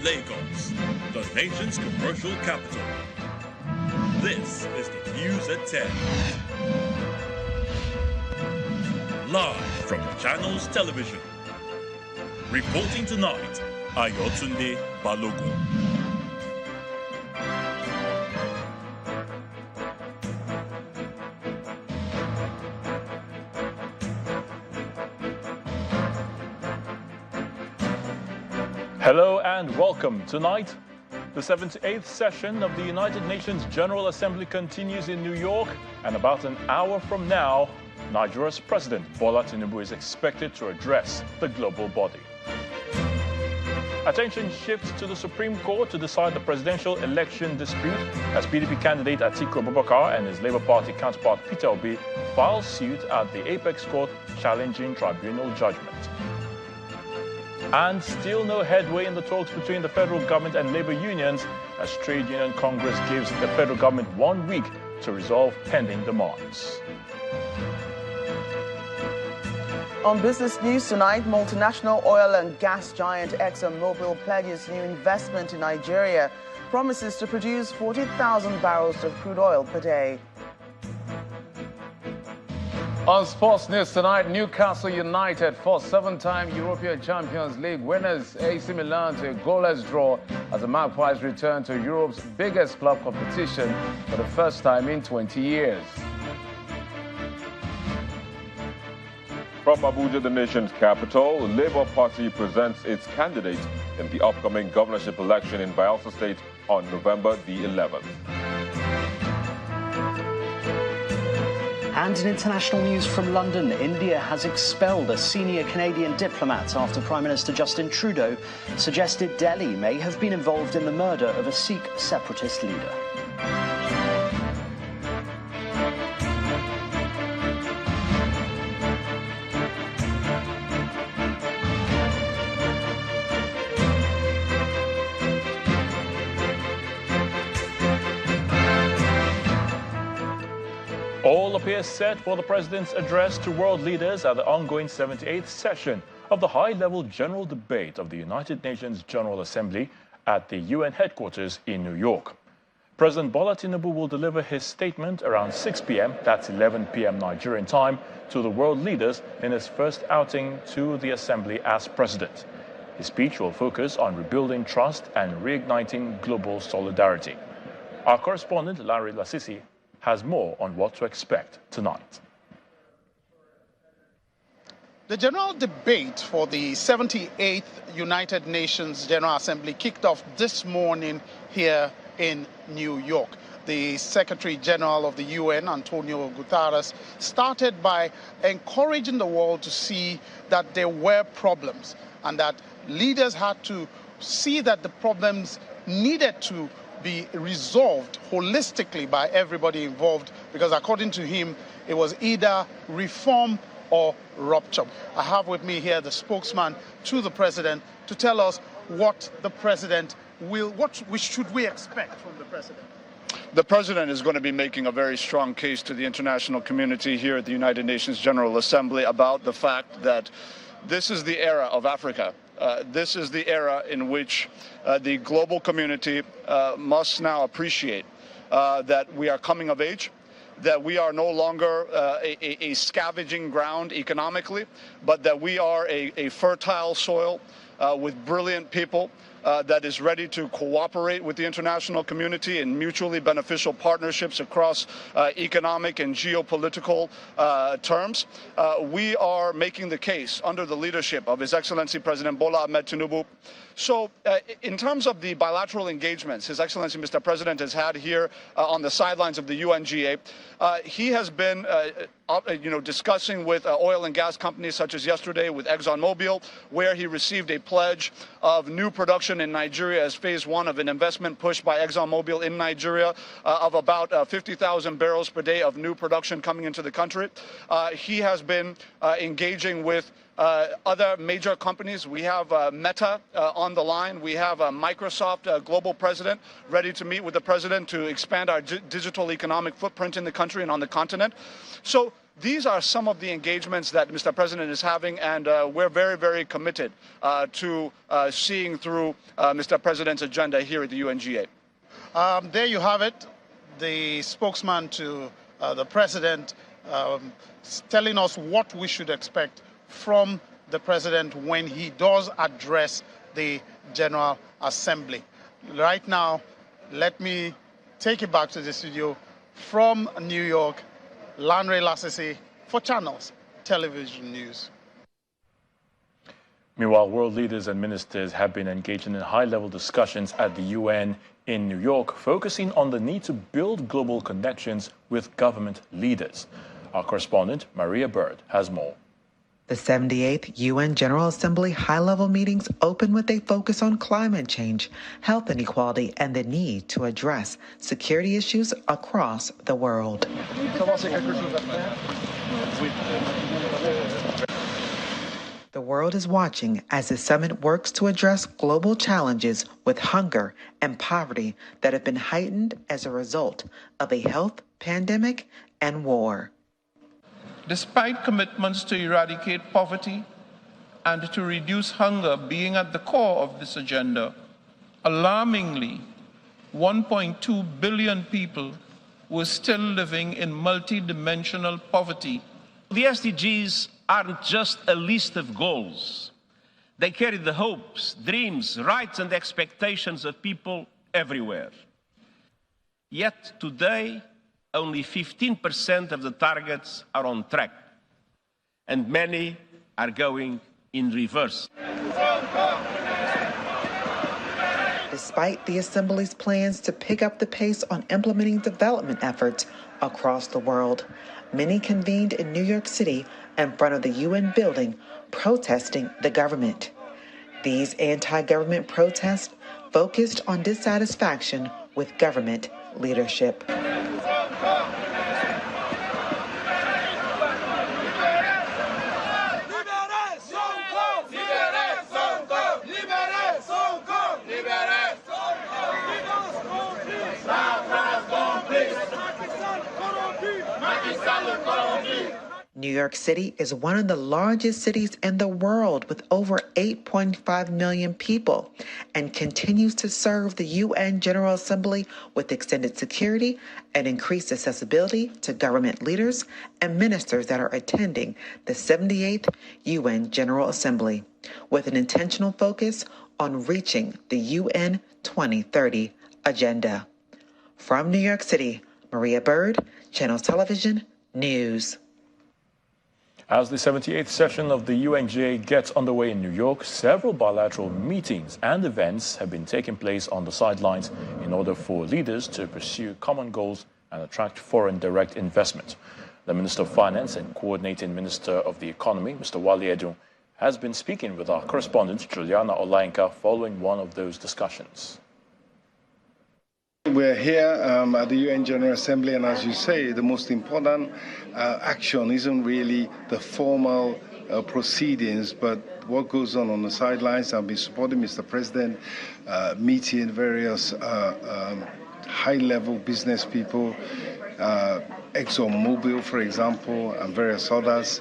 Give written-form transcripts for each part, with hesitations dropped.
Lagos, the nation's commercial capital. This is the News at 10. Live from the channel's television. Reporting tonight, Ayotunde Balogun. Hello and welcome. Tonight, the 78th session of the United Nations General Assembly continues in New York, and about an hour from now, Nigeria's President Bola Tinubu is expected to address the global body. Attention shifts to the Supreme Court to decide the presidential election dispute as PDP candidate Atiku Abubakar and his Labour Party counterpart Peter Obi file suit at the Apex Court challenging tribunal judgment. And still no headway in the talks between the federal government and labor unions as Trade Union Congress gives the federal government 1 week to resolve pending demands. On business news tonight, multinational oil and gas giant ExxonMobil pledges new investment in Nigeria, promises to produce 40,000 barrels of crude oil per day. On sports news tonight, Newcastle United for seven-time European Champions League winners AC Milan to a goalless draw as the Magpies return to Europe's biggest club competition for the first time in 20 years. From Abuja, the nation's capital, the Labour Party presents its candidate in the upcoming governorship election in Bilateral State on November the 11th. And in international news from London, India has expelled a senior Canadian diplomat after Prime Minister Justin Trudeau suggested Delhi may have been involved in the murder of a Sikh separatist leader. All appears set for the President's address to world leaders at the ongoing 78th session of the high-level general debate of the United Nations General Assembly at the UN headquarters in New York. President Bola Tinubu will deliver his statement around 6 p.m., that's 11 p.m. Nigerian time, to the world leaders in his first outing to the Assembly as President. His speech will focus on rebuilding trust and reigniting global solidarity. Our correspondent, Larry Lasisi, has more on what to expect tonight. The general debate for the 78th United Nations General Assembly kicked off this morning here in New York. The Secretary General of the UN, Antonio Guterres, started by encouraging the world to see that there were problems and that leaders had to see that the problems needed to be resolved holistically by everybody involved, because according to him, it was either reform or rupture. I have with me here the spokesman to the president to tell us what the president will, should we expect from the president? The president is going to be making a very strong case to the international community here at the United Nations General Assembly about the fact that this is the era of Africa. This is the era in which the global community must now appreciate that we are coming of age, that we are no longer a scavenging ground economically, but that we are a fertile soil with brilliant people that is ready to cooperate with the international community in mutually beneficial partnerships across economic and geopolitical terms. We are making the case under the leadership of His Excellency President Bola Ahmed Tinubu. So in terms of the bilateral engagements His Excellency Mr. President has had here on the sidelines of the UNGA, he has been discussing with oil and gas companies such as yesterday with ExxonMobil, where he received a pledge of new production in Nigeria as phase one of an investment push by ExxonMobil in Nigeria of about 50,000 barrels per day of new production coming into the country. He has been engaging with other major companies. We have Meta on the line. We have Microsoft global president ready to meet with the president to expand our digital economic footprint in the country and on the continent. So These are some of the engagements that Mr. President is having, and we're very, very committed to seeing through Mr. President's agenda here at the UNGA. There you have it, the spokesman to the President telling us what we should expect from the President when he does address the General Assembly. Right now, let me take it back to the studio from New York, Lanre Lasisi for Channels Television News. Meanwhile, world leaders and ministers have been engaging in high-level discussions at the UN in New York, focusing on the need to build global connections with government leaders. Our correspondent, Maria Bird, has more. The 78th UN General Assembly high-level meetings open with a focus on climate change, health inequality, and the need to address security issues across the world. The world is watching as the summit works to address global challenges with hunger and poverty that have been heightened as a result of a health pandemic and war. Despite commitments to eradicate poverty and to reduce hunger being at the core of this agenda, alarmingly, 1.2 billion people were still living in multidimensional poverty. The SDGs aren't just a list of goals. They carry the hopes, dreams, rights, and expectations of people everywhere. Yet today, only 15% of the targets are on track, and many are going in reverse. Despite the Assembly's plans to pick up the pace on implementing development efforts across the world, many convened in New York City in front of the UN building protesting the government. These anti-government protests focused on dissatisfaction with government leadership. New York City is one of the largest cities in the world with over 8.5 million people and continues to serve the UN General Assembly with extended security and increased accessibility to government leaders and ministers that are attending the 78th UN General Assembly, with an intentional focus on reaching the UN 2030 agenda. From New York City, Maria Bird, Channels Television News. As the 78th session of the UNGA gets underway in New York, several bilateral meetings and events have been taking place on the sidelines in order for leaders to pursue common goals and attract foreign direct investment. The Minister of Finance and Coordinating Minister of the Economy, Mr. Wale Edun, has been speaking with our correspondent, Juliana Olainka, following one of those discussions. We're here at the UN General Assembly, and as you say, the most important action isn't really the formal proceedings, but what goes on the sidelines. I've been supporting Mr. President, meeting various high-level business people, ExxonMobil, for example, and various others.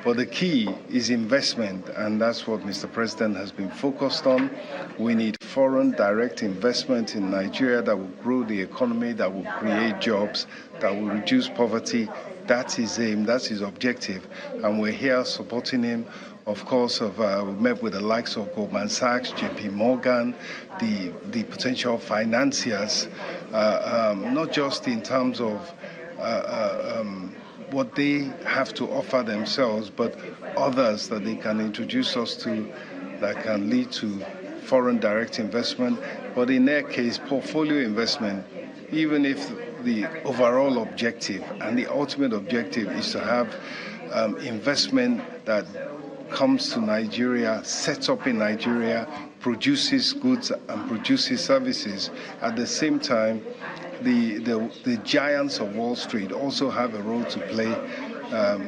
But the key is investment, and that's what Mr. President has been focused on. We need foreign direct investment in Nigeria that will grow the economy, that will create jobs, that will reduce poverty. That's his aim, that's his objective, and we're here supporting him. Of course, we met with the likes of Goldman Sachs, JP Morgan, the potential financiers, not just in terms of what they have to offer themselves, but others that they can introduce us to that can lead to foreign direct investment, but in their case, portfolio investment, even if the overall objective and the ultimate objective is to have investment that comes to Nigeria, sets up in Nigeria, produces goods and produces services. At the same time, the giants of Wall Street also have a role to play,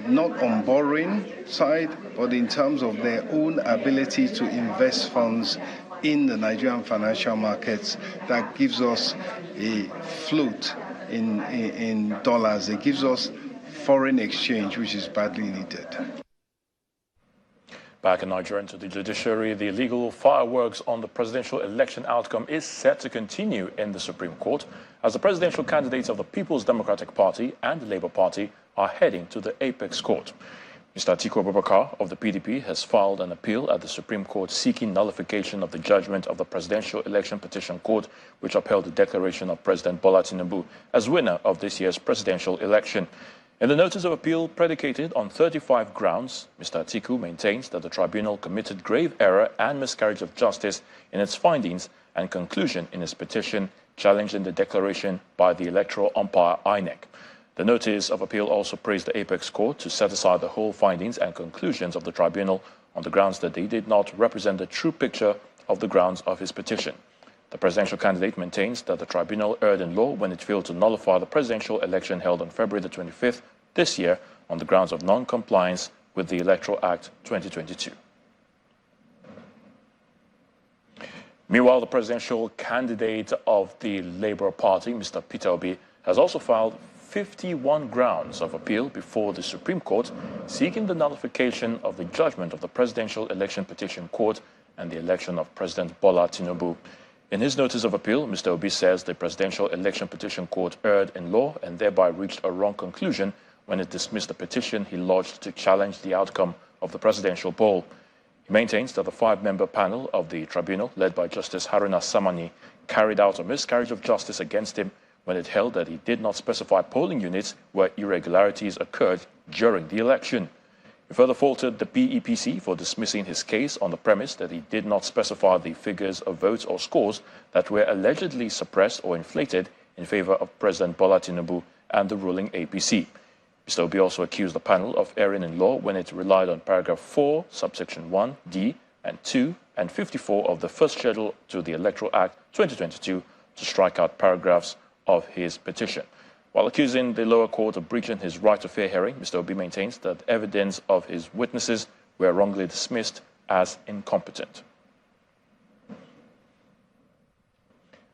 not on borrowing side, but in terms of their own ability to invest funds in the Nigerian financial markets. That gives us a float in dollars. It gives us foreign exchange, which is badly needed. Back in Nigeria, into the judiciary, the legal fireworks on the presidential election outcome is set to continue in the Supreme Court as the presidential candidates of the People's Democratic Party and the Labour Party are heading to the apex court. Mr. Atiku Abubakar of the PDP has filed an appeal at the Supreme Court seeking nullification of the judgment of the Presidential Election Petition Court, which upheld the declaration of President Bola Tinubu as winner of this year's presidential election. In the notice of appeal predicated on 35 grounds, Mr. Atiku maintains that the tribunal committed grave error and miscarriage of justice in its findings and conclusion in its petition challenging the declaration by the electoral umpire INEC. The notice of appeal also praised the apex court to set aside the whole findings and conclusions of the tribunal on the grounds that they did not represent the true picture of the grounds of his petition. The presidential candidate maintains that the tribunal erred in law when it failed to nullify the presidential election held on February the 25th this year on the grounds of non-compliance with the Electoral Act 2022. Meanwhile, the presidential candidate of the Labour Party, Mr. Peter Obi, has also filed 51 grounds of appeal before the Supreme Court, seeking the nullification of the judgment of the Presidential Election Petition Court and the election of President Bola Tinubu. In his notice of appeal, Mr. Obi says the Presidential Election Petition Court erred in law and thereby reached a wrong conclusion when it dismissed the petition he lodged to challenge the outcome of the presidential poll. He maintains that the 5-member panel of the tribunal, led by Justice Haruna Samani, carried out a miscarriage of justice against him when it held that he did not specify polling units where irregularities occurred during the election. He further faulted the PEPC for dismissing his case on the premise that he did not specify the figures of votes or scores that were allegedly suppressed or inflated in favor of President Bola Tinubu and the ruling APC. Mr. Obi also accused the panel of erring in law when it relied on paragraph 4, subsection 1, D, and 2, and 54 of the first schedule to the Electoral Act 2022 to strike out paragraphs of his petition. While accusing the lower court of breaching his right to fair hearing, Mr. Obi maintains that evidence of his witnesses were wrongly dismissed as incompetent.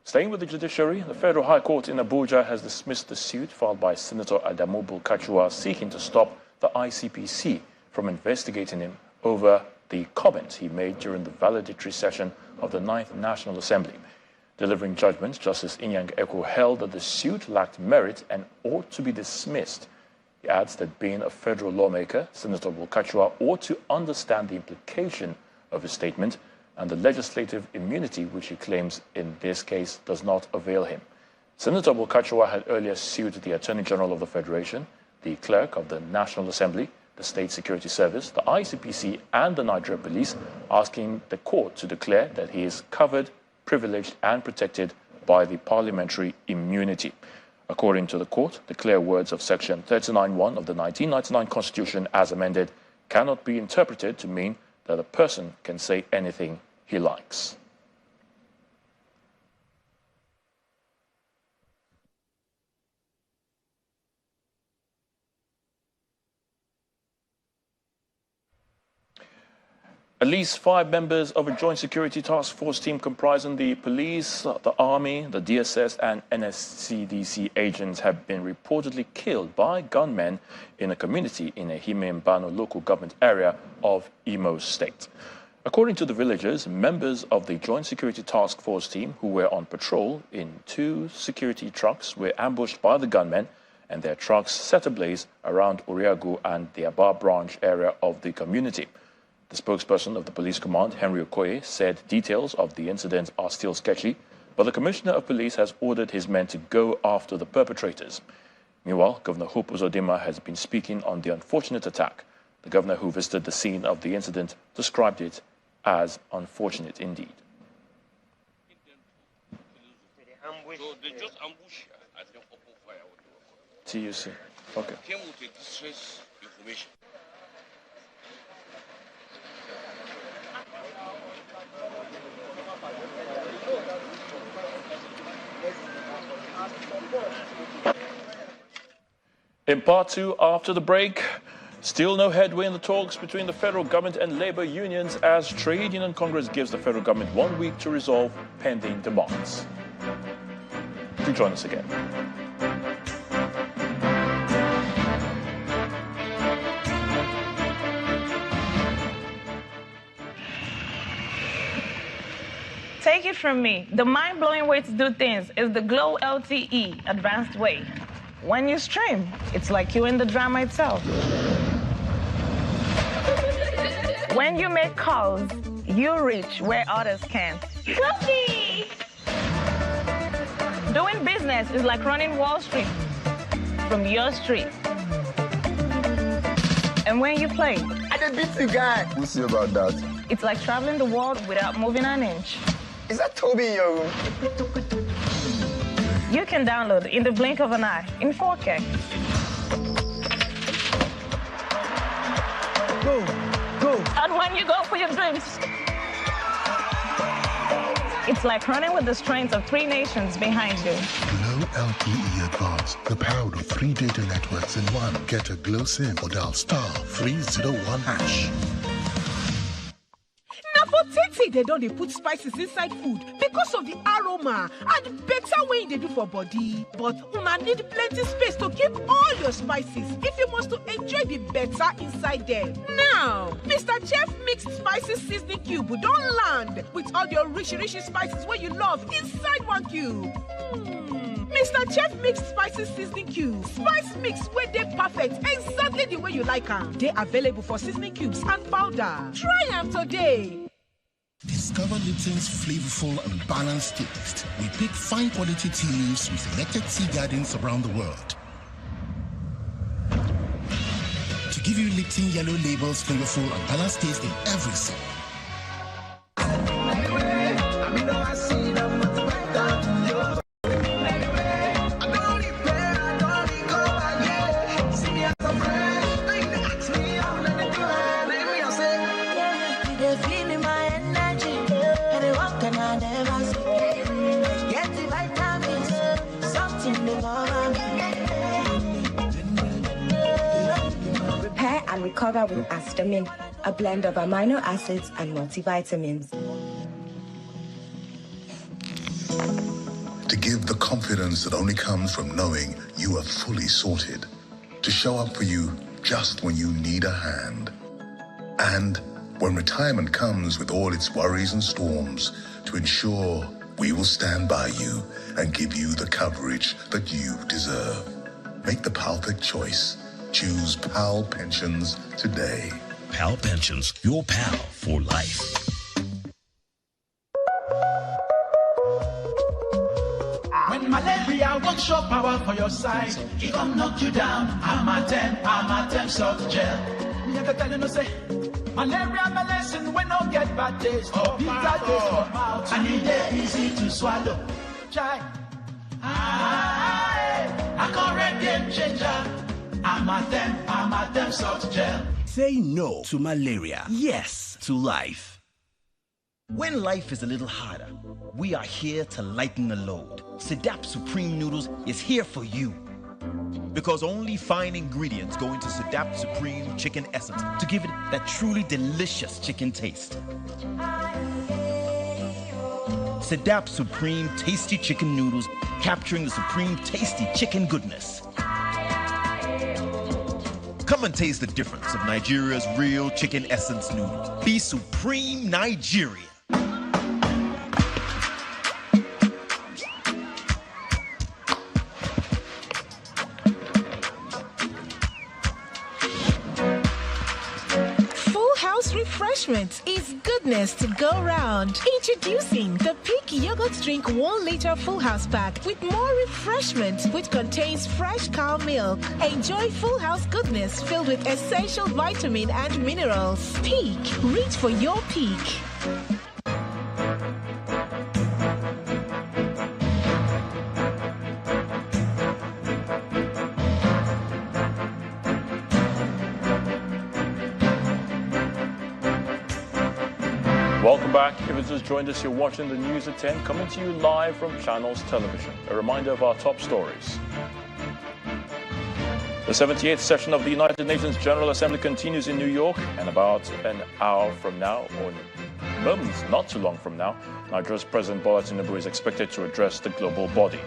Staying with the judiciary, the Federal High Court in Abuja has dismissed the suit filed by Senator Adamu Bulkachuwa seeking to stop the ICPC from investigating him over the comments he made during the valedictory session of the 9th National Assembly. Delivering judgment, Justice Inyang Eko held that the suit lacked merit and ought to be dismissed. He adds that being a federal lawmaker, Senator Bulkachuwa ought to understand the implication of his statement, and the legislative immunity which he claims in this case does not avail him. Senator Bulkachuwa had earlier sued the Attorney General of the Federation, the Clerk of the National Assembly, the State Security Service, the ICPC, and the Nigeria Police, asking the court to declare that he is covered, privileged, and protected by the parliamentary immunity. According to the court, the clear words of Section 39(1) of the 1999 Constitution as amended cannot be interpreted to mean that a person can say anything he likes. At least 5 members of a joint security task force team comprising the police, the army, the DSS, and NSCDC agents have been reportedly killed by gunmen in a community in a Himembano local government area of Imo State. According to the villagers, members of the joint security task force team who were on patrol in 2 security trucks were ambushed by the gunmen, and their trucks set ablaze around Uriagu and the Aba branch area of the community. The spokesperson of the police command, Henry Okoye, said details of the incident are still sketchy, but the commissioner of police has ordered his men to go after the perpetrators. Meanwhile, Governor Hope Uzodimma has been speaking on the unfortunate attack. The governor, who visited the scene of the incident, described it as unfortunate indeed. So they just ambush her and then open fire with the weapon. TUC. Okay. Came with a distress information. In part 2, after the break, still no headway in the talks between the federal government and labor unions as Trade Union Congress gives the federal government 1 week to resolve pending demands. Do join us again. Take it from me, the mind-blowing way to do things is the Glow LTE advanced way. When you stream, it's like you're in the drama itself. When you make calls, you reach where others can't. Coffee! Doing business is like running Wall Street from your street. And when you play, I did beat you guy. We'll see about that. It's like traveling the world without moving an inch. Is that Toby in your room? You can download in the blink of an eye in 4K. Go. And when you go for your dreams, it's like running with the strength of 3 nations behind you. Glow LTE Advanced, the power of 3 data networks in one. Get a Glow SIM or dial *301#. Now for Tete, they don't put spices inside food because of the aroma and better way they do for body. But una need plenty space to keep all your spices if you want to enjoy the better inside them. Now, Mr. Chef Mixed Spices Seasoning Cube don't land with all your rich spices where you love inside one cube. Mr. Chef Mixed Spices Seasoning Cubes. Spice mix where they perfect exactly the way you like them. They available for seasoning cubes and powder. Try them today. Discover Lipton's flavorful and balanced taste. We pick fine quality tea leaves from selected tea gardens around the world to give you Lipton Yellow Label's flavorful and balanced taste in every sip. Recover with Astamin, a blend of amino acids and multivitamins. To give the confidence that only comes from knowing you are fully sorted. To show up for you just when you need a hand. And when retirement comes with all its worries and storms, to ensure we will stand by you and give you the coverage that you deserve. Make the perfect choice. Choose PAL Pensions today. PAL Pensions, your pal for life. When malaria won't show power for your side, it gon' knock you down. I'm soft gel. Me have to tell you no say, malaria medicine when no get bad taste. Oh, bitter taste for mouth, and it dey easy to swallow. Try. I correct game changer. I'm soft gel. Say no to malaria. Yes to life. When life is a little harder, we are here to lighten the load. Sedap Supreme Noodles is here for you. Because only fine ingredients go into Sedap Supreme Chicken Essence to give it that truly delicious chicken taste. Sedap Supreme Tasty Chicken Noodles, capturing the supreme tasty chicken goodness. Come and taste the difference of Nigeria's real chicken essence noodles. Be Supreme Nigeria. Refreshment is goodness to go round. Introducing the Peak Yogurt Drink 1 liter Full House Pack with more refreshment, which contains fresh cow milk. Enjoy Full House goodness filled with essential vitamin and minerals. Peak, reach for your peak. Welcome back. If you just joined us, you're watching the News at 10, coming to you live from Channels Television. A reminder of our top stories. The 78th session of the United Nations General Assembly continues in New York, and about an hour from now, or moments not too long from now, Nigeria's President Bola Tinubu is expected to address the global body.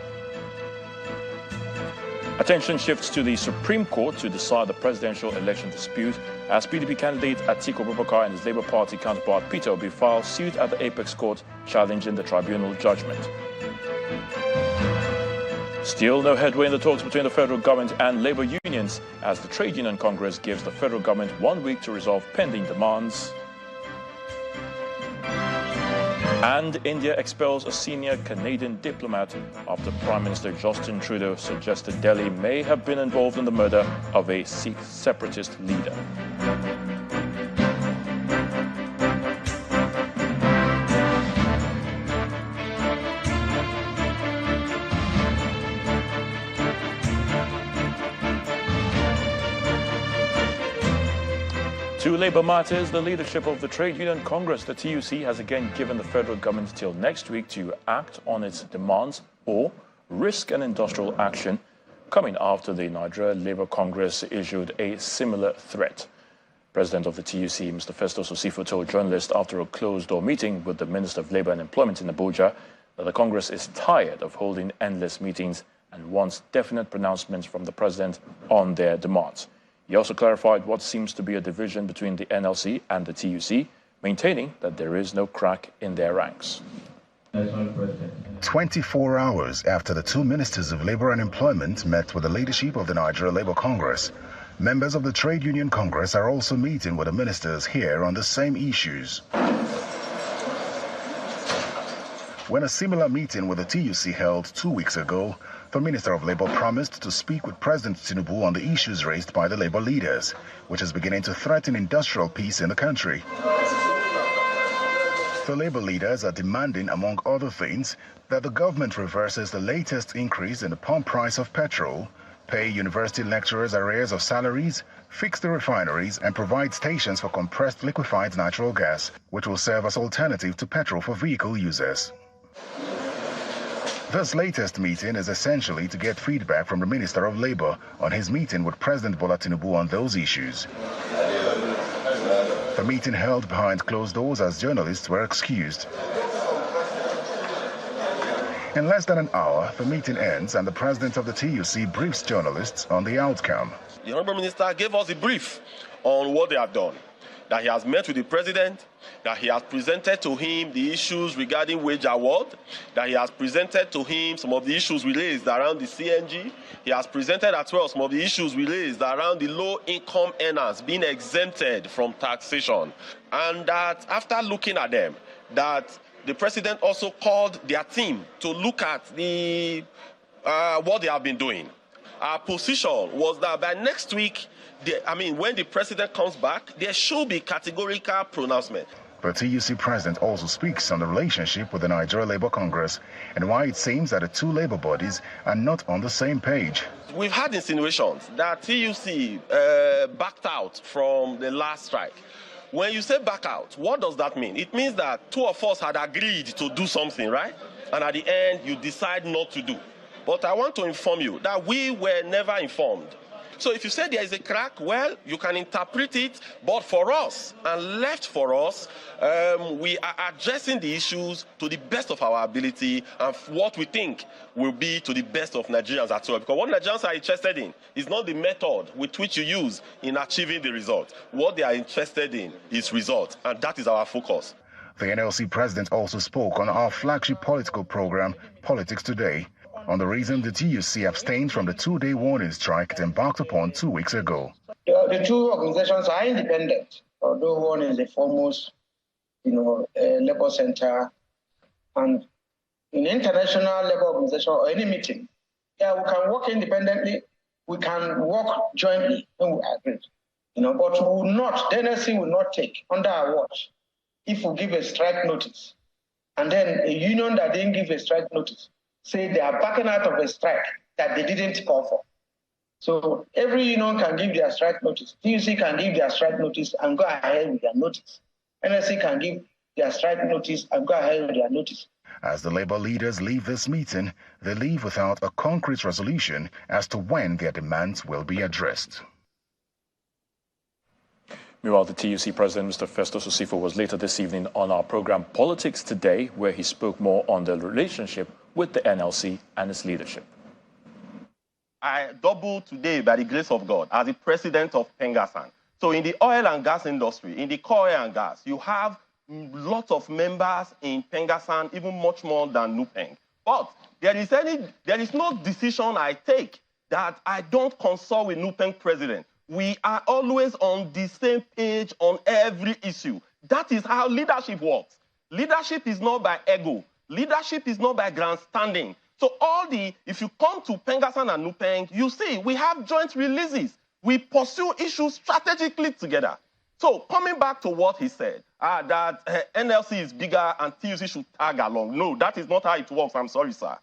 Attention shifts to the Supreme Court to decide the presidential election dispute as PDP candidate Atiku Abubakar and his Labour Party counterpart Peter Obi filed suit at the Apex Court challenging the tribunal judgment. Still no headway in the talks between the federal government and labour unions as the Trade Union Congress gives the federal government 1 week to resolve pending demands. And India expels a senior Canadian diplomat after Prime Minister Justin Trudeau suggested Delhi may have been involved in the murder of a Sikh separatist leader. To labour matters, the leadership of the Trade Union Congress, the TUC, has again given the federal government till next week to act on its demands or risk an industrial action, coming after the Nigeria Labour Congress issued a similar threat. President of the TUC, Mr. Festus Osifo, told journalists after a closed-door meeting with the Minister of Labour and Employment in Abuja that the Congress is tired of holding endless meetings and wants definite pronouncements from the President on their demands. He also clarified what seems to be a division between the NLC and the TUC, maintaining that there is no crack in their ranks. 24 hours after the two ministers of Labour and Employment met with the leadership of the Nigeria Labour Congress, members of the Trade Union Congress are also meeting with the ministers here on the same issues. When a similar meeting with the TUC held 2 weeks ago, the Minister of Labour promised to speak with President Tinubu on the issues raised by the Labour leaders, which is beginning to threaten industrial peace in the country. The Labour leaders are demanding, among other things, that the government reverses the latest increase in the pump price of petrol, pay university lecturers arrears of salaries, fix the refineries, and provide stations for compressed liquefied natural gas, which will serve as alternative to petrol for vehicle users. This latest meeting is essentially to get feedback from the Minister of Labour on his meeting with President Bola Tinubu on those issues. The meeting held behind closed doors as journalists were excused. In less than an hour, the meeting ends and the President of the TUC briefs journalists on the outcome. The Honourable Minister gave us a brief on what they have done. That he has met with the President, that he has presented to him the issues regarding wage award, that he has presented to him some of the issues we raised around the CNG, he has presented as well some of the issues we raised around the low-income earners being exempted from taxation, and that after looking at them, that the President also called their team to look at the what they have been doing. Our position was that by next week, when the President comes back, there should be categorical pronouncement. The TUC President also speaks on the relationship with the Nigeria Labour Congress and why it seems that the two labour bodies are not on the same page. We've had insinuations that TUC backed out from the last strike. When you say back out, what does that mean? It means that two of us had agreed to do something, right? And at the end, you decide not to do. But I want to inform you that we were never informed. So if you say there is a crack, well, you can interpret it, but for us, and left for us, we are addressing the issues to the best of our ability and what we think will be to the best of Nigerians as well. Because what Nigerians are interested in is not the method with which you use in achieving the result. What they are interested in is result, and that is our focus. The NLC President also spoke on our flagship political program, Politics Today, on the reason the TUC abstained from the two-day warning strike it embarked upon 2 weeks ago. The two organizations are independent, although one is the foremost, labor center. And in international labor organization or any meeting, we can work independently, we can work jointly when we agree. But we will not, the NLC will not take under our watch if we give a strike notice. And then a union that didn't give a strike notice say they are backing out of a strike that they didn't call for. So every union can give their strike notice. TUC can give their strike notice and go ahead with their notice. NLC can give their strike notice and go ahead with their notice. As the labour leaders leave this meeting, they leave without a concrete resolution as to when their demands will be addressed. Meanwhile, the TUC President, Mr. Festus Osifo, was later this evening on our program Politics Today, where he spoke more on the relationship with the NLC and its leadership. I doubled today by the grace of God as the president of Pengasan. So in the oil and gas industry, in the core oil and gas, you have lots of members in Pengasan, even much more than Nupeng. But there is no decision I take that I don't consult with Nupeng president. We are always on the same page on every issue. That is how leadership works. Leadership is not by ego. Leadership is not by grandstanding. So if you come to Pengasan and Nupeng, you see we have joint releases. We pursue issues strategically together. So coming back to what he said, that NLC is bigger and TUC should tag along. No, that is not how it works. I'm sorry, sir.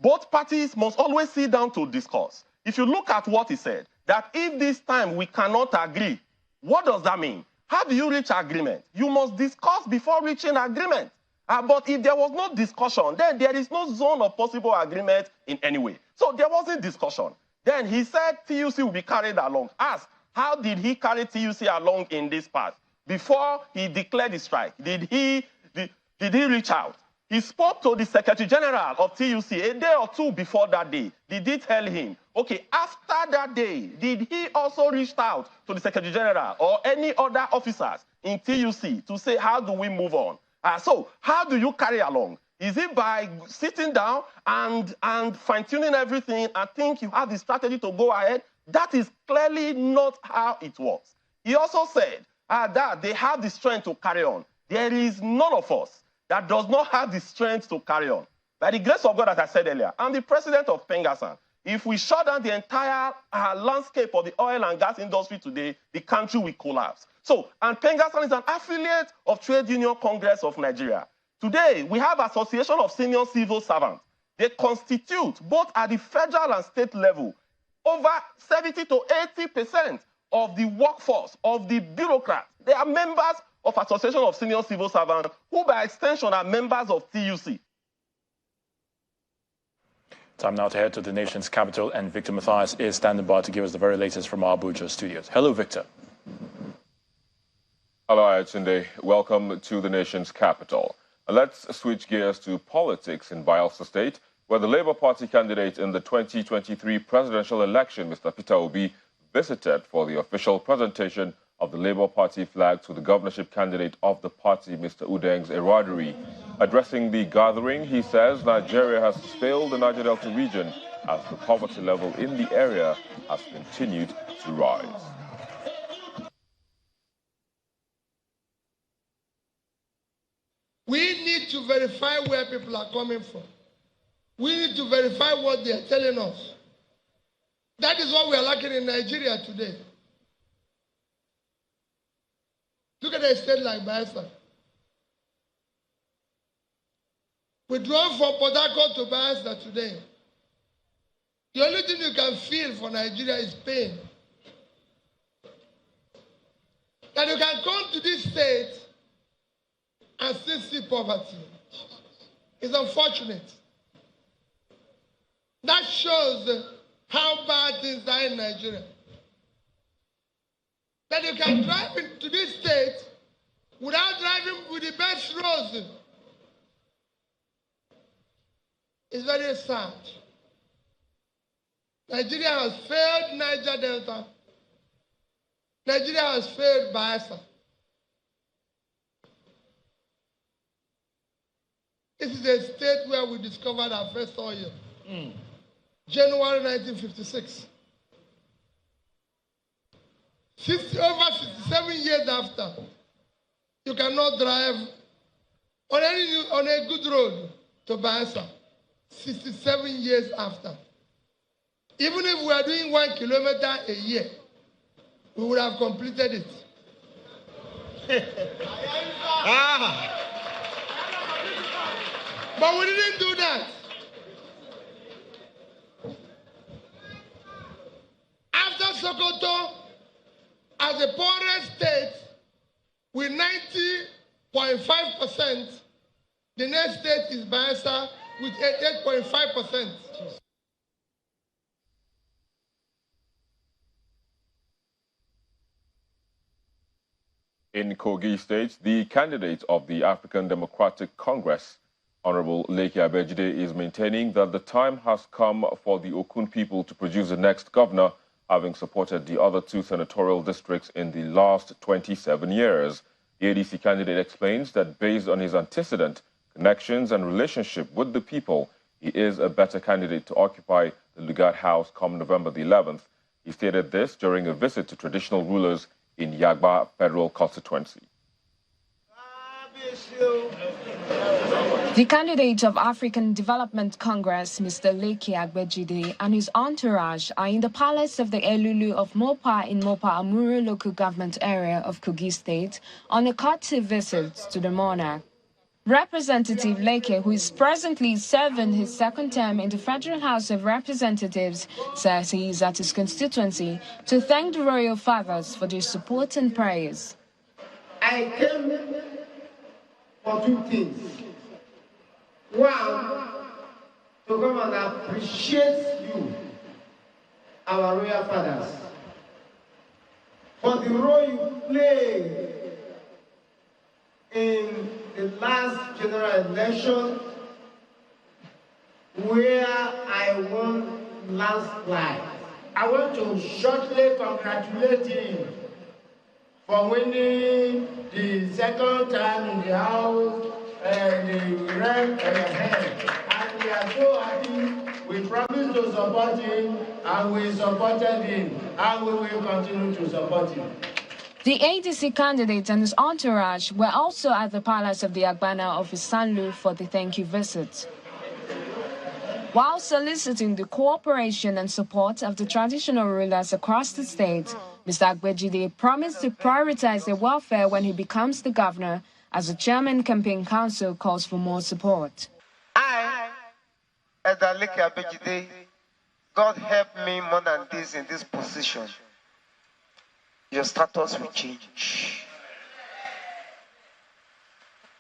Both parties must always sit down to discuss. If you look at what he said, that if this time we cannot agree, what does that mean? How do you reach agreement? You must discuss before reaching agreement. But if there was no discussion, then there is no zone of possible agreement in any way. So there wasn't discussion. Then he said TUC will be carried along. Ask, how did he carry TUC along in this part? Before he declared the strike, did he reach out? He spoke to the Secretary General of TUC a day or two before that day. Did he tell him, okay, after that day, did he also reach out to the Secretary General or any other officers in TUC to say, how do we move on? So how do you carry along? Is it by sitting down and fine-tuning everything and think you have the strategy to go ahead? That is clearly not how it works. He also said that they have the strength to carry on. There is none of us that does not have the strength to carry on. By the grace of God, as I said earlier, I'm the president of Pengasan. If we shut down the entire landscape of the oil and gas industry today, the country will collapse. So, and Pengasan is an affiliate of Trade Union Congress of Nigeria. Today, we have Association of Senior Civil Servants. They constitute, both at the federal and state level, over 70 to 80% of the workforce, of the bureaucrats. They are members of Association of Senior Civil Servants, who by extension are members of TUC. Time now to head to the nation's capital, and Victor Mathias is standing by to give us the very latest from our Abuja studios. Hello, Victor. Hello, Ayatunde. Welcome to the nation's capital. Let's switch gears to politics in Bielsa State, where the Labour Party candidate in the 2023 presidential election, Mr. Peter Obi, visited for the official presentation of the Labour Party flag to the governorship candidate of the party, Mr. Udeng's Eraduri. Addressing the gathering, he says Nigeria has failed the Niger Delta region as the poverty level in the area has continued to rise. We need to verify where people are coming from. We need to verify what they are telling us. That is what we are lacking in Nigeria today. Look at a state like Bielsa. We drove from Port Harcourt to Bielsa today. The only thing you can feel for Nigeria is pain. That you can come to this state and still see poverty. It's unfortunate. That shows how bad things are in Nigeria. That you can drive into this state without driving with the best roads. It's very sad. Nigeria has failed Niger Delta. Nigeria has failed Bielsa. This is a state where we discovered our first oil. January 1956. Over 67 years after, you cannot drive on a good road to Bielsa. 67 years after. Even if we are doing 1 kilometer a year, we would have completed it. But we didn't do that. After Sokoto, as the poorest state, with 90.5%, the next state is Bielsa with 8.5%. In Kogi State, the candidate of the African Democratic Congress Honorable Liki Agbajide is maintaining that the time has come for the Okun people to produce the next governor, having supported the other two senatorial districts in the last 27 years. The ADC candidate explains that based on his antecedent, connections and relationship with the people, he is a better candidate to occupy the Lugard House come November the 11th. He stated this during a visit to traditional rulers in Yagba Federal Constituency. The candidate of African Development Congress, Mr. Liki Agbajide, and his entourage are in the palace of the Elulu of Mopa in Mopa Amuru local government area of Kogi State on a courtesy visit to the monarch. Representative Liki, who is presently serving his second term in the Federal House of Representatives, says he is at his constituency to thank the royal fathers for their support and prayers. I came for two things. One, to come and appreciate you, our royal fathers, for the role you played in the last general election, where I won landslide. I want to shortly congratulate him for winning the second time in the House and the rank ahead. And we are so happy. We promised to support him, and we supported him, and we will continue to support him. The ADC candidate and his entourage were also at the palace of the Agbana of Isanlu for the thank you visit. While soliciting the cooperation and support of the traditional rulers across the state, Mr. Agbajide promised to prioritize their welfare when he becomes the governor, as the Chairman Campaign Council calls for more support. I, as Liki Agbajide, God help me more than this in this position. Your status will change.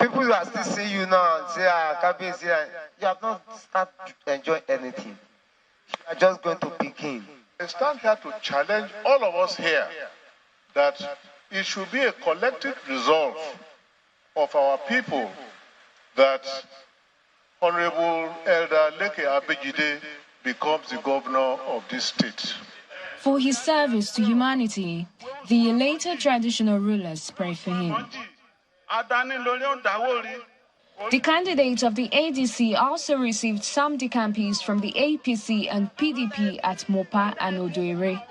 People who are still seeing you now and say, you have not started to enjoy anything. You are just going to begin. I stand here to challenge all of us here that it should be a collective resolve of our people that Honorable Elder Liki Agbajide becomes the governor of this state. For his service to humanity, the later traditional rulers pray for him. The candidate of the ADC also received some decampis from the APC and PDP at Mopa and Odoire.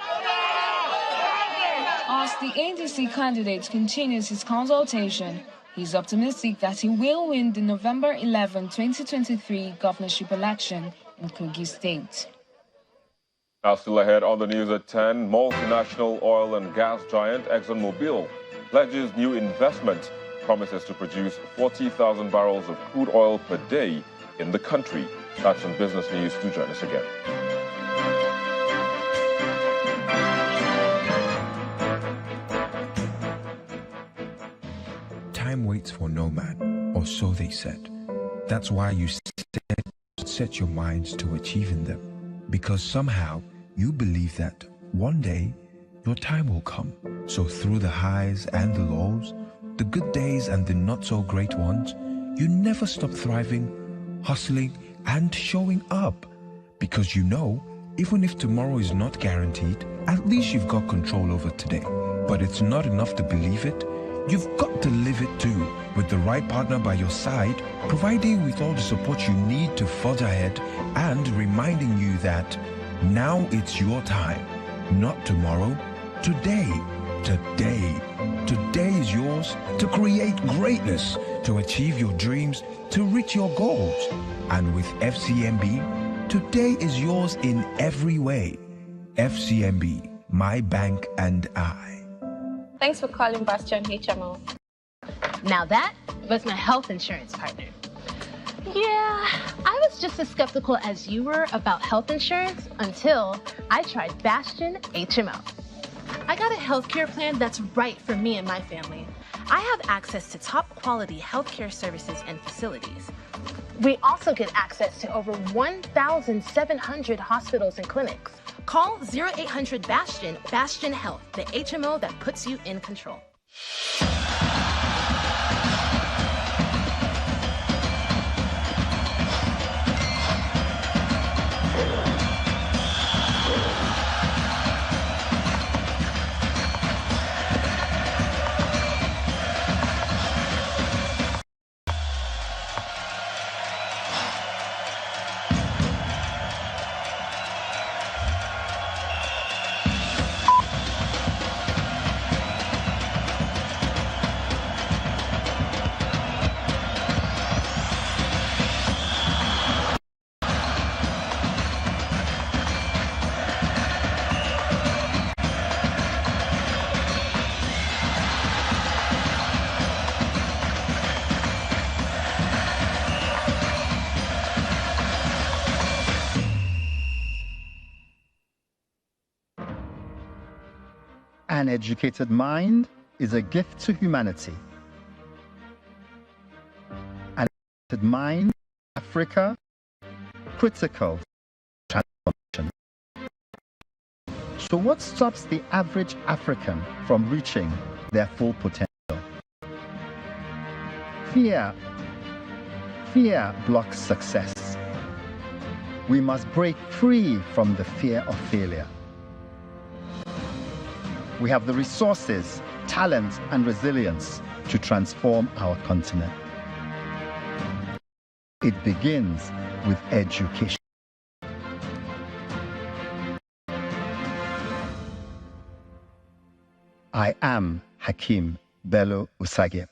As the ADC candidate continues his consultation, he is optimistic that he will win the November 11, 2023 governorship election in Kogi State. Now still ahead on the news at 10, multinational oil and gas giant ExxonMobil pledges new investment, promises to produce 40,000 barrels of crude oil per day in the country. That's on Business News. Do join us again. Time waits for no man, or so they said. That's why you set your minds to achieving them, because somehow you believe that one day your time will come. So through the highs and the lows, the good days and the not so great ones, you never stop thriving, hustling and showing up. Because you know, even if tomorrow is not guaranteed, at least you've got control over today. But it's not enough to believe it. You've got to live it too, with the right partner by your side, providing with all the support you need to forge ahead and reminding you that now it's your time, not tomorrow, today. Today is yours to create greatness, to achieve your dreams, to reach your goals. And with FCMB, today is yours in every way. FCMB, my bank and I. Thanks for calling Bastion HMO. Now that was my health insurance partner. Yeah, I was just as skeptical as you were about health insurance until I tried Bastion HMO. I got a healthcare plan that's right for me and my family. I have access to top quality healthcare services and facilities. We also get access to over 1,700 hospitals and clinics. Call 0800 Bastion, Bastion Health, the HMO that puts you in control. An educated mind is a gift to humanity. An educated mind, Africa, critical transformation. So what stops the average African from reaching their full potential? Fear. Fear blocks success. We must break free from the fear of failure. We have the resources, talent, and resilience to transform our continent. It begins with education. I am Hakeem Bello Usagi.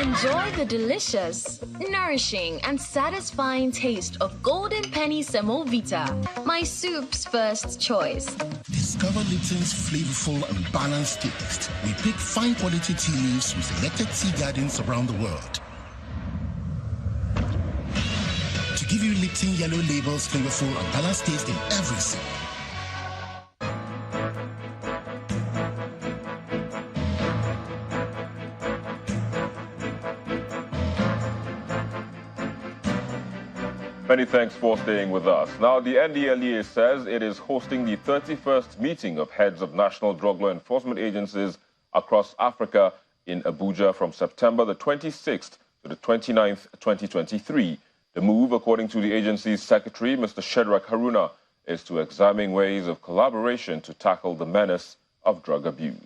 Enjoy the delicious, nourishing, and satisfying taste of Golden Penny Semovita, my soup's first choice. Discover Lipton's flavorful and balanced taste. We pick fine quality tea leaves from selected tea gardens around the world to give you Lipton Yellow Label's flavorful and balanced taste in every sip. Many thanks for staying with us. Now, the NDLEA says it is hosting the 31st meeting of heads of national drug law enforcement agencies across Africa in Abuja from September the 26th to the 29th, 2023. The move, according to the agency's secretary, Mr. Shedrack Haruna, is to examine ways of collaboration to tackle the menace of drug abuse.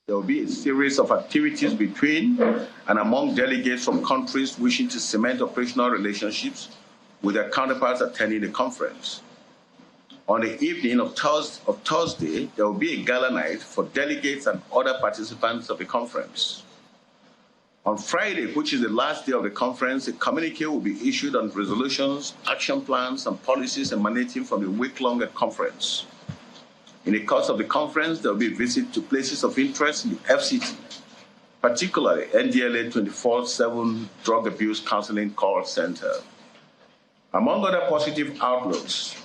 There will be a series of activities between and among delegates from countries wishing to cement operational relationships with their counterparts attending the conference. On the evening of Thursday, there will be a gala night for delegates and other participants of the conference. On Friday, which is the last day of the conference, a communique will be issued on resolutions, action plans, and policies emanating from the week-long conference. In the course of the conference, there will be a visit to places of interest in the FCT, particularly NDLA 24/7 Drug Abuse Counseling Call Center. Among other positive outlooks,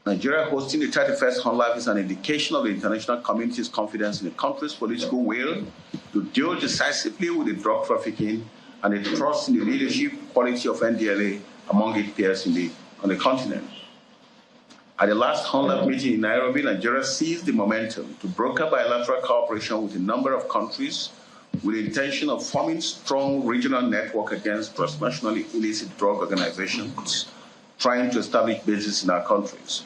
Nigeria hosting the 31st HighLevel is an indication of the international community's confidence in the country's political will to deal decisively with the drug trafficking and the trust in the leadership quality of NDLA among its peers on the continent. At the last HighLevel meeting in Nairobi, Nigeria seized the momentum to broker bilateral cooperation with a number of countries with the intention of forming strong regional network against transnationally illicit drug organizations trying to establish bases in our countries.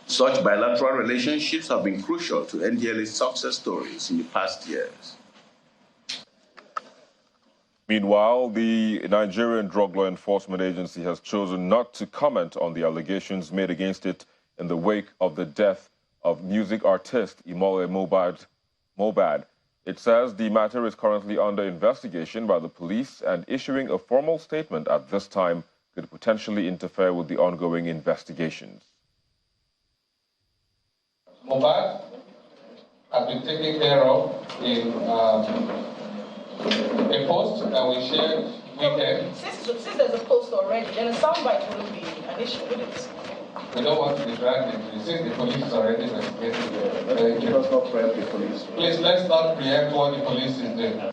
Such bilateral relationships have been crucial to NDLA's success stories in the past years. Meanwhile, the Nigerian Drug Law Enforcement Agency has chosen not to comment on the allegations made against it in the wake of the death of music artist Imo State. It says the matter is currently under investigation by the police, and issuing a formal statement at this time could potentially interfere with the ongoing investigations. Mohbad has been taken care of in a post that we shared weekend. Since there's a post already, then a soundbite wouldn't be an issue, would it? We don't want to be dragged into it. Since the police is already investigating it. Let us not preempt the police. Please, let's not preempt what the police is doing.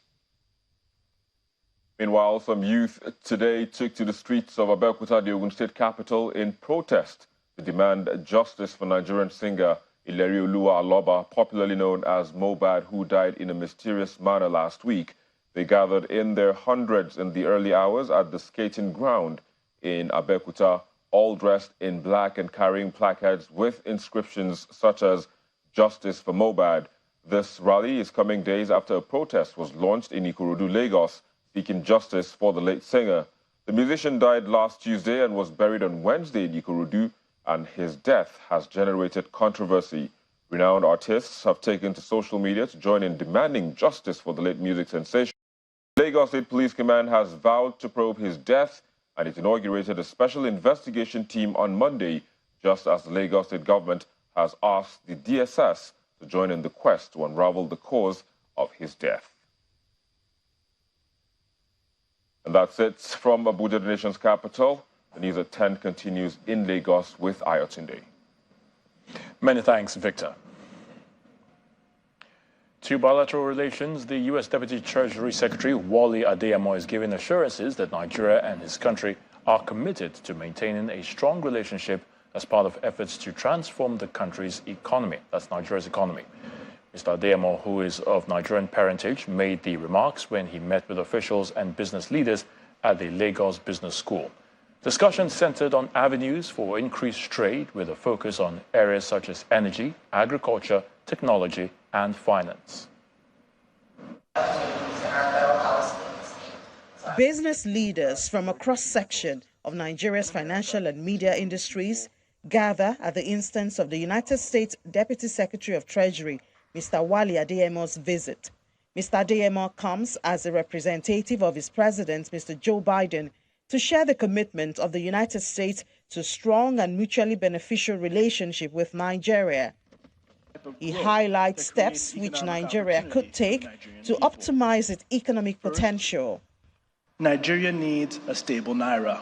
Meanwhile, some youth today took to the streets of Abeokuta, the Ogun State capital, in protest to demand justice for Nigerian singer Ilerioluwa Aloba, popularly known as Mohbad, who died in a mysterious manner last week. They gathered in their hundreds in the early hours at the skating ground in Abeokuta, all dressed in black and carrying placards with inscriptions such as "Justice for Mohbad." This rally is coming days after a protest was launched in Ikorodu, Lagos, seeking justice for the late singer. The musician died last Tuesday and was buried on Wednesday in Ikorodu and his death has generated controversy. Renowned artists have taken to social media to join in demanding justice for the late music sensation. Lagos State Police Command has vowed to probe his death, and it inaugurated a special investigation team on Monday, just as the Lagos State government has asked the DSS to join in the quest to unravel the cause of his death. And that's it from Abuja, the nation's capital. The news at 10 continues in Lagos with Ayotunde. Many thanks, Victor. To bilateral relations, the U.S. Deputy Treasury Secretary Wally Adeyemo is giving assurances that Nigeria and his country are committed to maintaining a strong relationship as part of efforts to transform the country's economy. That's Nigeria's economy. Mr. Adeyemo, who is of Nigerian parentage, made the remarks when he met with officials and business leaders at the Lagos Business School. Discussions centered on avenues for increased trade with a focus on areas such as energy, agriculture, technology, and finance. Business leaders from a cross-section of Nigeria's financial and media industries gather at the instance of the United States Deputy Secretary of Treasury, Mr. Wally Adeyemo's visit. Mr. Adeyemo comes as a representative of his president, Mr. Joe Biden, to share the commitment of the United States to strong and mutually beneficial relationship with Nigeria. He highlights steps which Nigeria could take to optimize its economic potential. Nigeria needs a stable naira.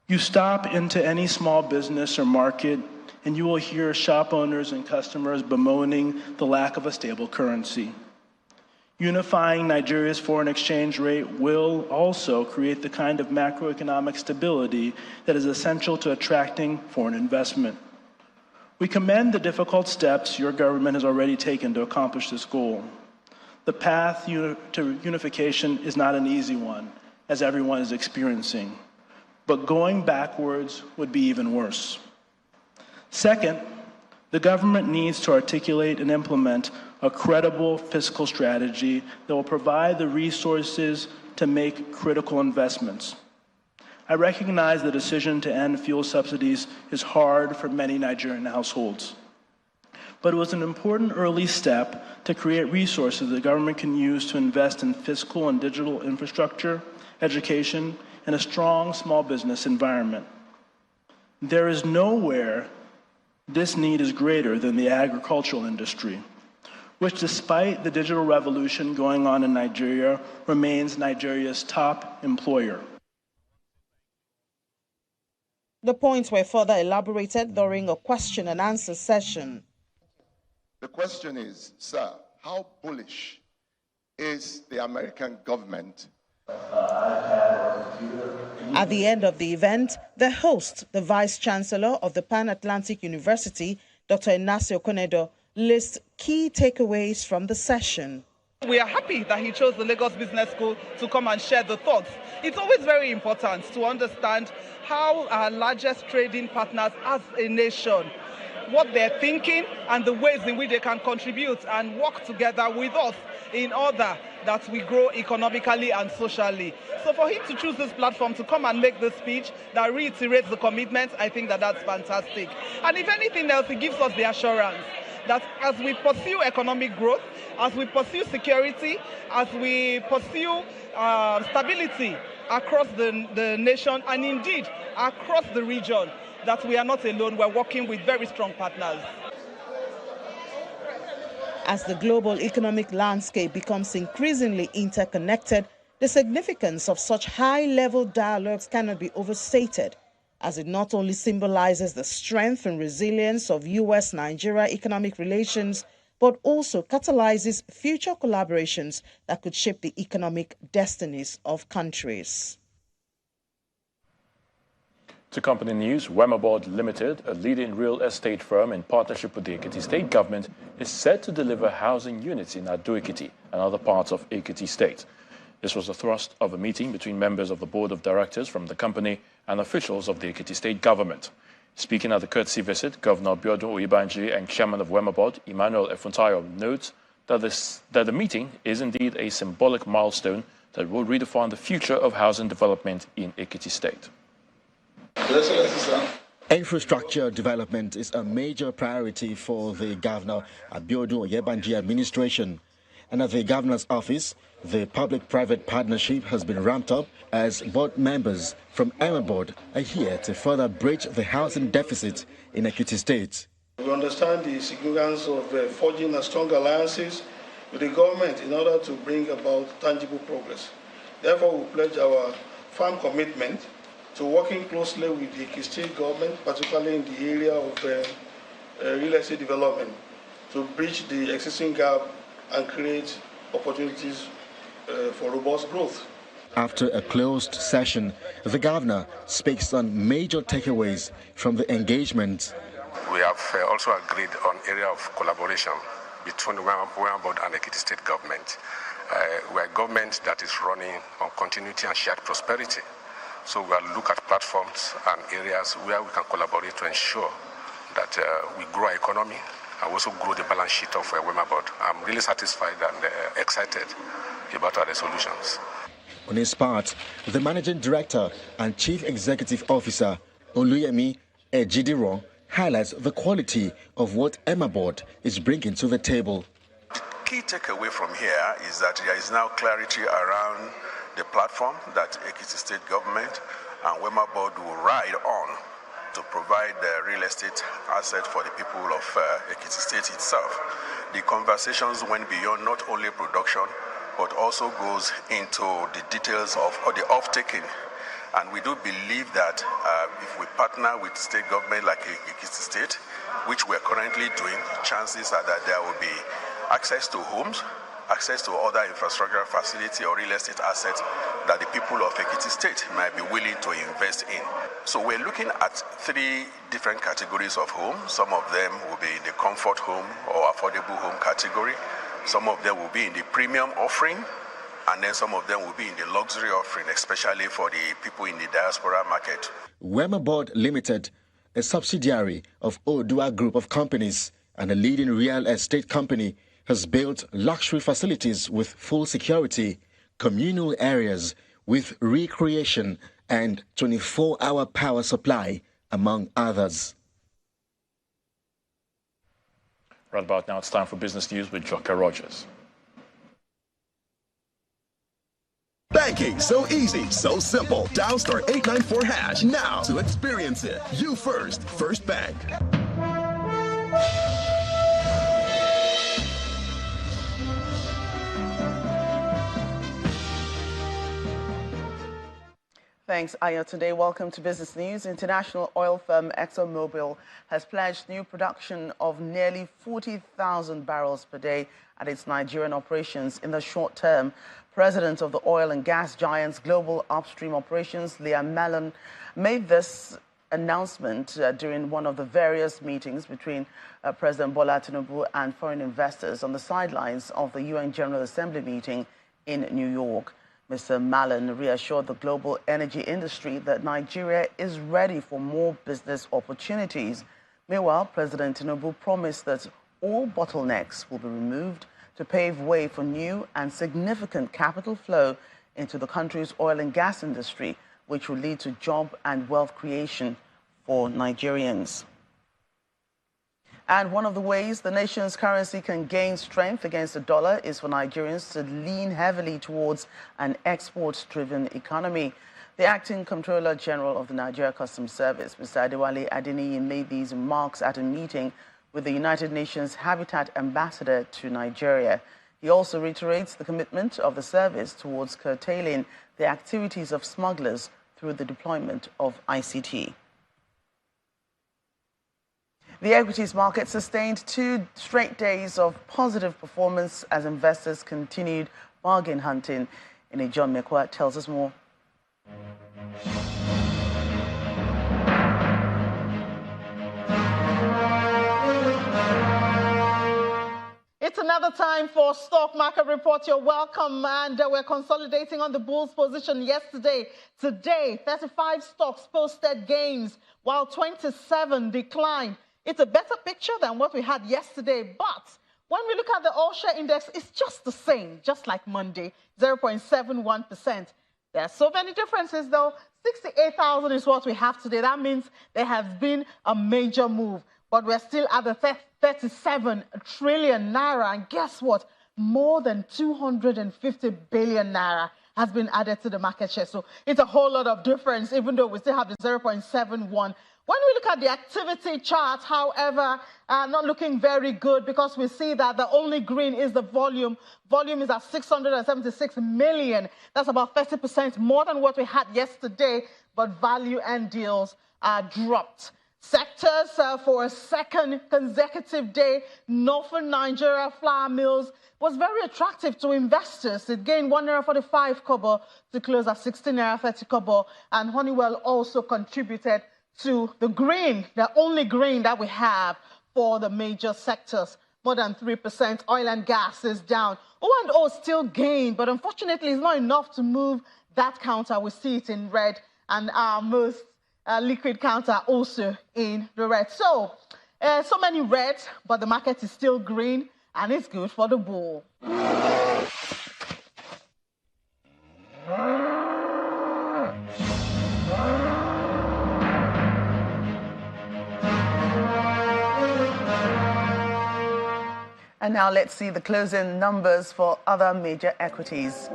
You stop into any small business or market, and you will hear shop owners and customers bemoaning the lack of a stable currency. Unifying Nigeria's foreign exchange rate will also create the kind of macroeconomic stability that is essential to attracting foreign investment. We commend the difficult steps your government has already taken to accomplish this goal. The path to unification is not an easy one, as everyone is experiencing, but going backwards would be even worse. Second, the government needs to articulate and implement a credible fiscal strategy that will provide the resources to make critical investments. I recognize the decision to end fuel subsidies is hard for many Nigerian households, but it was an important early step to create resources the government can use to invest in fiscal and digital infrastructure, education, and a strong small business environment. There is nowhere this need is greater than the agricultural industry, which, despite the digital revolution going on in Nigeria, remains Nigeria's top employer. The points were further elaborated during a question and answer session. The question is, sir, how bullish is the American government? At the end of the event, the host, the Vice Chancellor of the Pan-Atlantic University, Dr. Inasio Konedo, lists key takeaways from the session. We are happy that he chose the Lagos Business School to come and share the thoughts. It's always very important to understand how our largest trading partners as a nation, what they're thinking and the ways in which they can contribute and work together with us in order that we grow economically and socially. So for him to choose this platform to come and make this speech that reiterates the commitment, I think that that's fantastic. And if anything else, it gives us the assurance that as we pursue economic growth, as we pursue security, as we pursue stability across the nation and indeed across the region, that we are not alone, we're working with very strong partners. As the global economic landscape becomes increasingly interconnected, the significance of such high-level dialogues cannot be overstated, as it not only symbolizes the strength and resilience of U.S.-Nigeria economic relations, but also catalyzes future collaborations that could shape the economic destinies of countries. To company news, Wemabod Limited, a leading real estate firm in partnership with the Ekiti State government, is set to deliver housing units in Ado-Ekiti and other parts of Ekiti State. This was the thrust of a meeting between members of the board of directors from the company and officials of the Ekiti State government. Speaking at the courtesy visit, Governor Biodun Oyebanji and Chairman of Wemabod, Emmanuel Efuntayo, notes that the meeting is indeed a symbolic milestone that will redefine the future of housing development in Ekiti State. Your Excellency, sir, Infrastructure development is a major priority for the Governor Abiodun Oyebanji administration. And at the Governor's office, the public-private partnership has been ramped up as board members from Imo Board are here to further bridge the housing deficit in Ekiti State. We understand the significance of forging strong alliances with the government in order to bring about tangible progress. Therefore, we pledge our firm commitment to working closely with the Ekiti State government, particularly in the area of real estate development, to bridge the existing gap and create opportunities for robust growth. After a closed session, the Governor speaks on major takeaways from the engagement. We have also agreed on area of collaboration between the Wema Board and Ekiti State government. We are a government that is running on continuity and shared prosperity. So we will look at platforms and areas where we can collaborate to ensure that we grow our economy and also grow the balance sheet of Wema Board. I'm really satisfied and excited about our resolutions. On his part, the Managing Director and Chief Executive Officer, Oluyemi Ejidiro, highlights the quality of what Wema Board is bringing to the table. The key takeaway from here is that there is now clarity around the platform that Ekiti State government and Wema Board will ride on to provide the real estate asset for the people of Ekiti State itself. The conversations went beyond not only production, but also goes into the details of the off-taking. And we do believe that if we partner with state government like Ekiti State, which we're currently doing, chances are that there will be access to homes, access to other infrastructure facility or real estate assets that the people of Ekiti State might be willing to invest in. So we're looking at 3 different categories of homes. Some of them will be in the comfort home or affordable home category. Some of them will be in the premium offering, and then some of them will be in the luxury offering, especially for the people in the diaspora market. Wema Board Limited, a subsidiary of Odua Group of Companies and a leading real estate company, has built luxury facilities with full security, communal areas with recreation and 24-hour power supply, among others. Right about now, it's time for business news with Joker Rogers. Banking so easy, so simple. Dial *894# now to experience it. You first, First Bank. Thanks, Aya. Today, welcome to Business News. International oil firm ExxonMobil has pledged new production of nearly 40,000 barrels per day at its Nigerian operations in the short term. President of the oil and gas giant's global upstream operations, Liam Mellon, made this announcement during one of the various meetings between President Bola Tinubu and foreign investors on the sidelines of the UN General Assembly meeting in New York. Mr. Mellon reassured the global energy industry that Nigeria is ready for more business opportunities. Meanwhile, President Tinubu promised that all bottlenecks will be removed to pave way for new and significant capital flow into the country's oil and gas industry, which will lead to job and wealth creation for Nigerians. And one of the ways the nation's currency can gain strength against the dollar is for Nigerians to lean heavily towards an export-driven economy. The acting Comptroller General of the Nigeria Customs Service, Mr. Adewale Adeniyi, made these remarks at a meeting with the United Nations Habitat Ambassador to Nigeria. He also reiterates the commitment of the service towards curtailing the activities of smugglers through the deployment of ICT. The equities market sustained 2 straight days of positive performance as investors continued bargain hunting. John Mekwa tells us more. It's another time for Stock Market Report. You're welcome, and we're consolidating on the bulls position yesterday. Today, 35 stocks posted gains, while 27 declined. It's a better picture than what we had yesterday, but when we look at the all-share index, it's just the same, just like Monday, 0.71%. There are so many differences, though. 68,000 is what we have today. That means there has been a major move, but we're still at the 37 trillion naira. And guess what? More than 250 billion naira has been added to the market share. So it's a whole lot of difference, even though we still have the 0.71. When we look at the activity chart, however, not looking very good, because we see that the only green is the volume. Volume is at 676 million. That's about 30% more than what we had yesterday, but value and deals are dropped. Sectors for a second consecutive day, Northern Nigeria flour mills was very attractive to investors. It gained 1.45 kobo to close at 16.30 kobo, and Honeywell also contributed to the green, the only green that we have for the major sectors. More than 3%. Oil and gas is down. O&O still gained, but unfortunately it's not enough to move that counter. We see it in red, and our most liquid counter also in the red. So many reds, but the market is still green, and it's good for the bull. And now let's see the closing numbers for other major equities.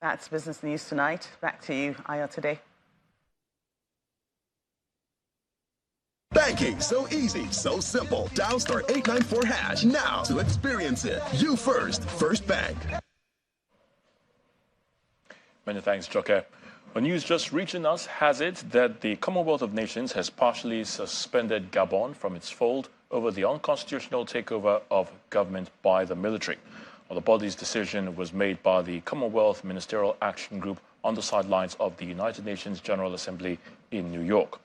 That's Business News Tonight. Back to you, Aya, today. Banking, so easy, so simple. Dial *894# now to experience it. You first, First Bank. Many thanks, Joke. Well, news just reaching us has it that the Commonwealth of Nations has partially suspended Gabon from its fold over the unconstitutional takeover of government by the military. Well, the body's decision was made by the Commonwealth Ministerial Action Group on the sidelines of the United Nations General Assembly in New York.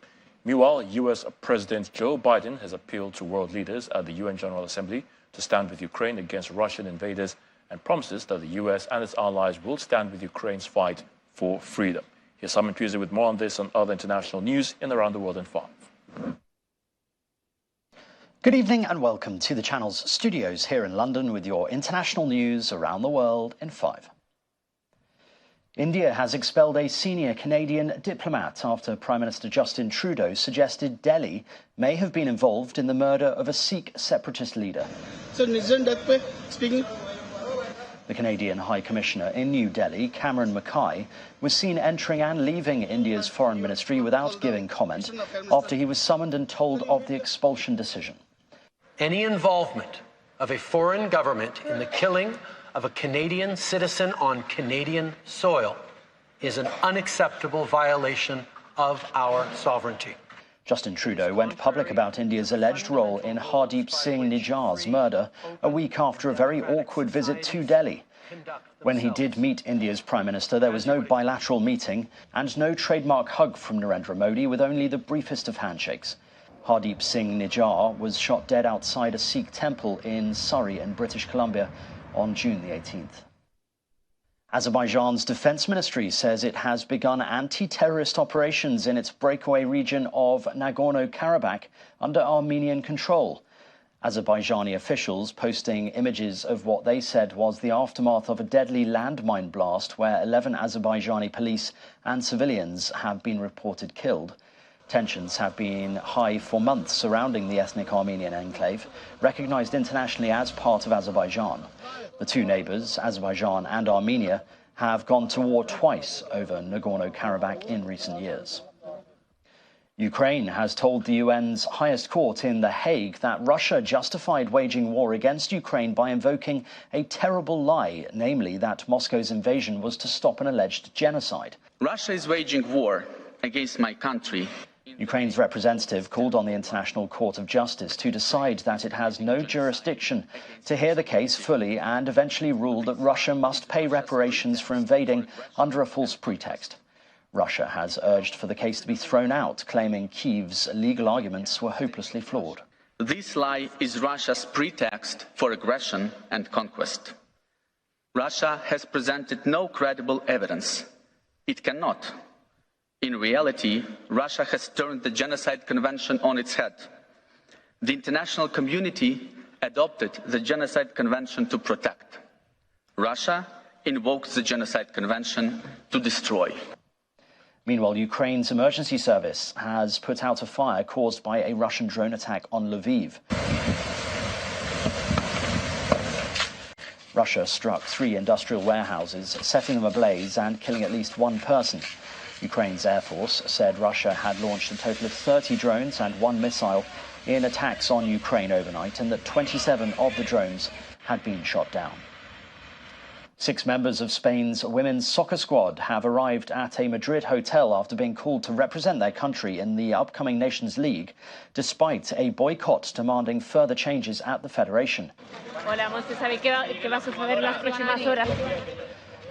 Meanwhile, U.S. President Joe Biden has appealed to world leaders at the UN General Assembly to stand with Ukraine against Russian invaders and promises that the U.S. and its allies will stand with Ukraine's fight for freedom. Here's Simon Tuesday with more on this and other international news in Around the World in 5. Good evening and welcome to the channel's studios here in London with your international news around the world in 5. India has expelled a senior Canadian diplomat after Prime Minister Justin Trudeau suggested Delhi may have been involved in the murder of a Sikh separatist leader. Speaking. The Canadian High Commissioner in New Delhi, Cameron Mackay, was seen entering and leaving India's foreign ministry without giving comment after he was summoned and told of the expulsion decision. Any involvement of a foreign government in the killing of a Canadian citizen on Canadian soil is an unacceptable violation of our sovereignty. Justin Trudeau went public about India's alleged role in Hardeep Singh Nijjar's murder a week after a very awkward visit to Delhi. When he did meet India's Prime Minister, there was no bilateral meeting and no trademark hug from Narendra Modi, with only the briefest of handshakes. Hardeep Singh Nijjar was shot dead outside a Sikh temple in Surrey in British Columbia on June the 18th. Azerbaijan's defense ministry says it has begun anti-terrorist operations in its breakaway region of Nagorno-Karabakh under Armenian control. Azerbaijani officials posting images of what they said was the aftermath of a deadly landmine blast where 11 Azerbaijani police and civilians have been reported killed. Tensions have been high for months surrounding the ethnic Armenian enclave, recognized internationally as part of Azerbaijan. The two neighbors, Azerbaijan and Armenia, have gone to war twice over Nagorno-Karabakh in recent years. Ukraine has told the UN's highest court in The Hague that Russia justified waging war against Ukraine by invoking a terrible lie, namely that Moscow's invasion was to stop an alleged genocide. Russia is waging war against my country. Ukraine's representative called on the International Court of Justice to decide that it has no jurisdiction to hear the case fully and eventually rule that Russia must pay reparations for invading under a false pretext. Russia has urged for the case to be thrown out, claiming Kyiv's legal arguments were hopelessly flawed. This lie is Russia's pretext for aggression and conquest. Russia has presented no credible evidence. It cannot. In reality, Russia has turned the Genocide Convention on its head. The international community adopted the Genocide Convention to protect. Russia invokes the Genocide Convention to destroy. Meanwhile, Ukraine's emergency service has put out a fire caused by a Russian drone attack on Lviv. Russia struck 3 industrial warehouses, setting them ablaze and killing at least 1 person. Ukraine's Air Force said Russia had launched a total of 30 drones and 1 missile in attacks on Ukraine overnight, and that 27 of the drones had been shot down. 6 members of Spain's women's soccer squad have arrived at a Madrid hotel after being called to represent their country in the upcoming Nations League, despite a boycott demanding further changes at the federation.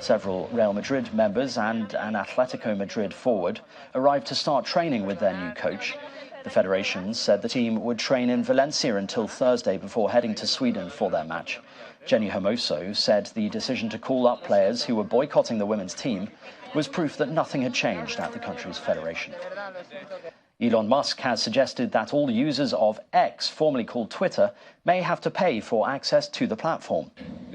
Several Real Madrid members and an Atletico Madrid forward arrived to start training with their new coach. The federation said the team would train in Valencia until Thursday before heading to Sweden for their match. Jenny Hermoso said the decision to call up players who were boycotting the women's team was proof that nothing had changed at the country's federation. Elon Musk has suggested that all users of X, formerly called Twitter, may have to pay for access to the platform.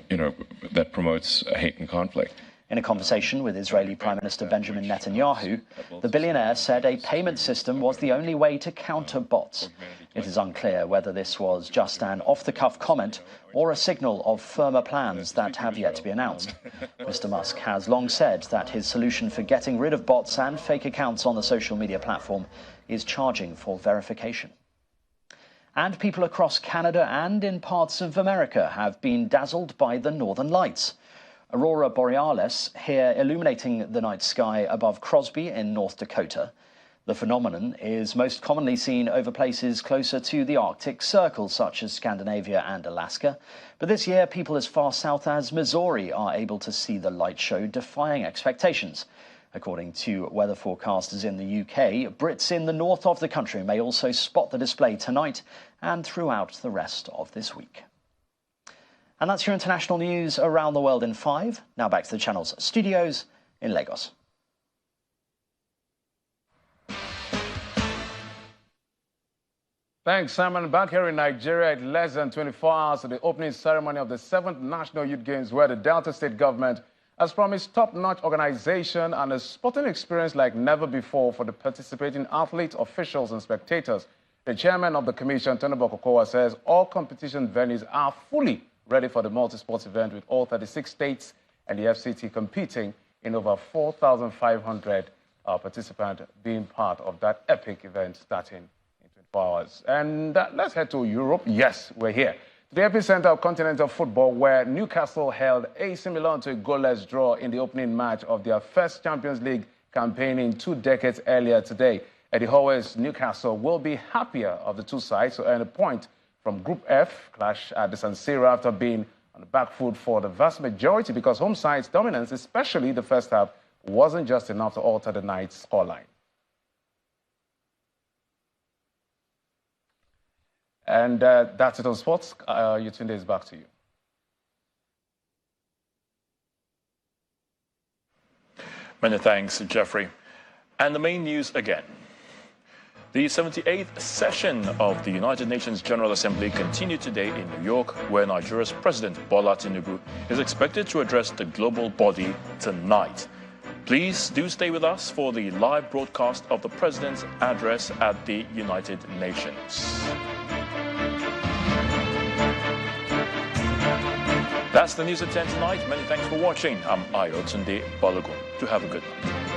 That promotes hate and conflict. In a conversation with Israeli Prime Minister Benjamin Netanyahu, the billionaire said a payment system was the only way to counter bots. It is unclear whether this was just an off-the-cuff comment or a signal of firmer plans that have yet to be announced. Mr. Musk has long said that his solution for getting rid of bots and fake accounts on the social media platform is charging for verification. And people across Canada and in parts of America have been dazzled by the northern lights. Aurora Borealis, here illuminating the night sky above Crosby in North Dakota. The phenomenon is most commonly seen over places closer to the Arctic Circle, such as Scandinavia and Alaska. But this year, people as far south as Missouri are able to see the light show, defying expectations. According to weather forecasters in the UK, Brits in the north of the country may also spot the display tonight and throughout the rest of this week. And that's your international news around the world in 5. Now back to the channel's studios in Lagos. Thanks, Simon. Back here in Nigeria, at less than 24 hours of the opening ceremony of the 7th National Youth Games, where the Delta State government has promised top-notch organization and a sporting experience like never before for the participating athletes, officials, and spectators. The chairman of the commission, Tony Bokokowa, says all competition venues are fully ready for the multi-sports event, with all 36 states and the FCT competing in over 4,500 participants being part of that epic event starting in 24 hours. And let's head to Europe. Yes, we're here. The epicenter of continental football, where Newcastle held AC Milan to a goalless draw in the opening match of their first Champions League campaign in 2 decades earlier today. Eddie Howe's Newcastle will be happier of the 2 sides to earn a point from Group F clash at the San Siro after being on the back foot for the vast majority, because home side's dominance, especially the first half, wasn't just enough to alter the night's scoreline. And that's it on sports. Yetunde is back to you. Many thanks, Jeffrey. And the main news again. The 78th session of the United Nations General Assembly continued today in New York, where Nigeria's President Bola Tinubu is expected to address the global body tonight. Please do stay with us for the live broadcast of the President's address at the United Nations. That's the news at 10 tonight. Many thanks for watching. I'm Ayotunde Balogun. Do have a good night.